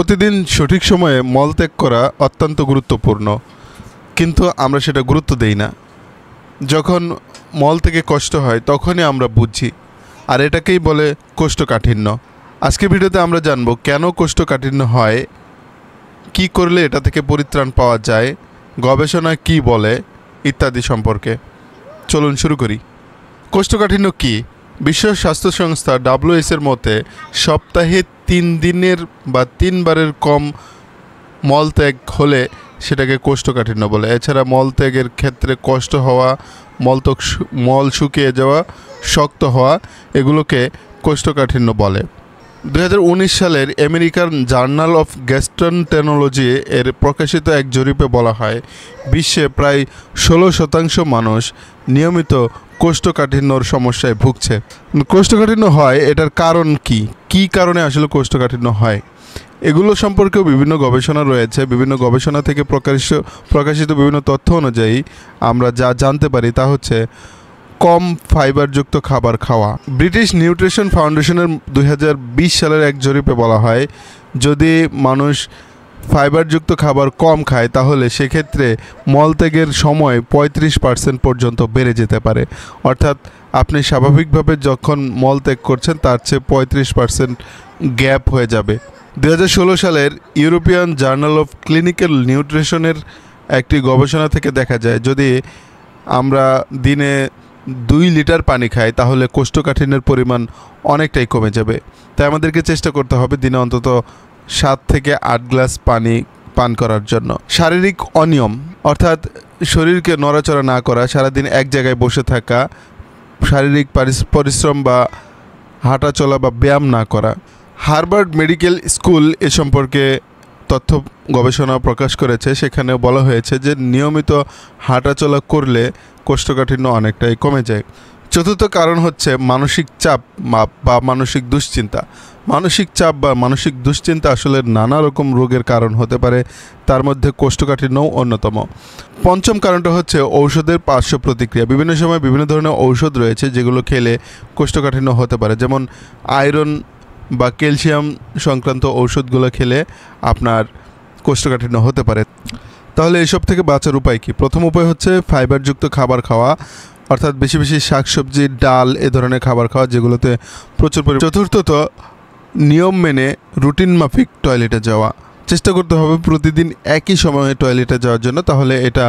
প্রতিদিন সঠিক সময়ে মলত্যাগ করা অত্যন্ত গুরুত্বপূর্ণ, কিন্তু আমরা সেটা গুরুত্ব দেই না। যখন মল থেকে কষ্ট হয় তখনই আমরা বুঝি, আর এটাকেই বলে কোষ্ঠকাঠিন্য। আজকে ভিডিওতে আমরা জানব কেন কোষ্ঠকাঠিন্য হয়, কি করলে এটা থেকে পরিত্রাণ পাওয়া যায়, গবেষণা কি বলে ইত্যাদি সম্পর্কে। চলুন শুরু করি। কোষ্ঠকাঠিন্য কি? বিশ্ব স্বাস্থ্য সংস্থা WHO এর মতে সপ্তাহে 3 দিনের বা 3 বারের কম মলত্যাগ হলে সেটাকে কোষ্ঠকাঠিন্য বলে। এছাড়া মলত্যাগের ক্ষেত্রে কষ্ট হওয়া, মল শুকিয়ে যাওয়া, শক্ত হওয়া, এগুলোকে কোষ্ঠকাঠিন্য বলে। 2019 সালের আমেরিকান জার্নাল অফ গ্যাস্ট্রোন্টেরোলজি এর প্রকাশিত এক জরিপে বলা হয়, বিশ্বে প্রায় 16% মানুষ নিয়মিত কোষ্ঠকাঠিন্যর সমস্যায় ভুগছে। কোষ্ঠকাঠিন্য হয়, এটার কারণ কি কারণে আসলে কোষ্ঠকাঠিন্য হয়, এগুলো সম্পর্কেও বিভিন্ন গবেষণা রয়েছে। বিভিন্ন গবেষণা থেকে প্রকাশিত বিভিন্ন তথ্য অনুযায়ী আমরা যা জানতে পারি তা হচ্ছে কম ফাইবারযুক্ত খাবার খাওয়া। ব্রিটিশ নিউট্রিশন ফাউন্ডেশনের 2020 সালের এক জরিপে বলা হয়, যদি মানুষ ফাইবারযুক্ত খাবার কম খায় তাহলে সেক্ষেত্রে মলত্যাগের সময় 35% পর্যন্ত বেড়ে যেতে পারে। অর্থাৎ আপনি স্বাভাবিকভাবে যখন মলত্যাগ করছেন তার চেয়ে 35% গ্যাপ হয়ে যাবে। 2016 সালের ইউরোপিয়ান জার্নাল অফ ক্লিনিক্যাল নিউট্রিশনের একটি গবেষণা থেকে দেখা যায়, যদি আমরা দিনে 2 লিটার পানি খাই তাহলে কোষ্ঠকাঠিন্যের পরিমাণ অনেকটাই কমে যাবে। তাই আমাদেরকে চেষ্টা করতে হবে দিনে অন্তত 7 থেকে 8 গ্লাস পানি পান করার জন্য। শারীরিক অনিয়ম অর্থাৎ শরীরকে নড়াচড়া না করা, সারাদিন এক জায়গায় বসে থাকা, শারীরিক পরিশ্রম বা হাঁটা চলা বা ব্যায়াম না করা। হার্ভার্ড মেডিকেল স্কুল এ সম্পর্কে তথ্য গবেষণা প্রকাশ করেছে, সেখানে বলা হয়েছে যে নিয়মিত হাঁটাচলা করলে কোষ্ঠকাঠিন্য অনেকটাই কমে যায়। চতুর্থ কারণ হচ্ছে মানসিক চাপ বা মানসিক দুশ্চিন্তা। মানসিক চাপ বা মানসিক দুশ্চিন্তা আসলে নানা রকম রোগের কারণ হতে পারে, তার মধ্যে কোষ্ঠকাঠিন্যও অন্যতম। পঞ্চম কারণটা হচ্ছে ঔষধের পার্শ্ব প্রতিক্রিয়া। বিভিন্ন সময় বিভিন্ন ধরনের ঔষধ রয়েছে যেগুলো খেলে কোষ্ঠকাঠিন্য হতে পারে, যেমন আয়রন বা ক্যালসিয়াম সংক্রান্ত ঔষধগুলো খেলে আপনার কোষ্ঠকাঠিন্য হতে পারে। তাহলে এসব থেকে বাঁচার উপায় কি? প্রথম উপায় হচ্ছে ফাইবারযুক্ত খাবার খাওয়া, অর্থাৎ বেশি বেশি শাকসবজি, ডাল এ ধরনের খাবার খাওয়া যেগুলোতে প্রচুর পরিমাণ। চতুর্থত, নিয়ম মেনে রুটিন মাফিক টয়লেটে যাওয়া। চেষ্টা করতে হবে প্রতিদিন একই সময়ে টয়লেটে যাওয়ার জন্য, তাহলে এটা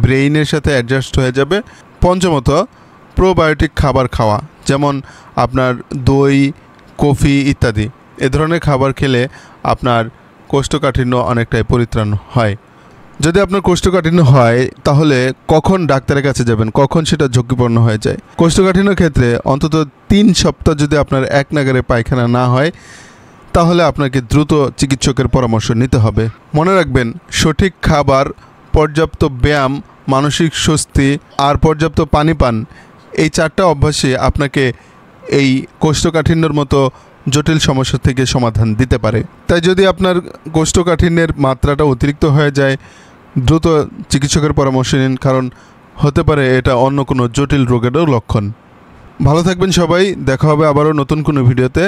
ব্রেইনের সাথে অ্যাডজাস্ট হয়ে যাবে। পঞ্চমত, প্রোবায়োটিক খাবার খাওয়া, যেমন আপনার দই, কফি ইত্যাদি। এ ধরনের খাবার খেলে আপনার কোষ্ঠকাঠিন্য অনেকটাই পরিত্রাণ হয়। যদি আপনার কোষ্ঠকাঠিন্য হয় তাহলে কখন ডাক্তারের কাছে যাবেন, কখন সেটা ঝুঁকিপূর্ণ হয়ে যায়? কোষ্ঠকাঠিন্যর ক্ষেত্রে অন্তত 3 সপ্তাহ যদি আপনার এক নাগারে পায়খানা না হয় তাহলে আপনাকে দ্রুত চিকিৎসকের পরামর্শ নিতে হবে। মনে রাখবেন, সঠিক খাবার, পর্যাপ্ত ব্যায়াম, মানসিক স্বস্তি আর পর্যাপ্ত পানি পান, এই 4টা অভ্যাসই আপনাকে এই কোষ্ঠকাঠিন্যর মতো জটিল সমস্যা থেকে সমাধান দিতে পারে। তাই যদি আপনার কোষ্ঠকাঠিন্যের মাত্রাটা অতিরিক্ত হয়ে যায়, দ্রুত চিকিৎসকের পরামর্শ নিন, কারণ হতে পারে এটা অন্য কোনো জটিল রোগেরও লক্ষণ। ভালো থাকবেন সবাই, দেখা হবে আবারও নতুন কোনো ভিডিওতে।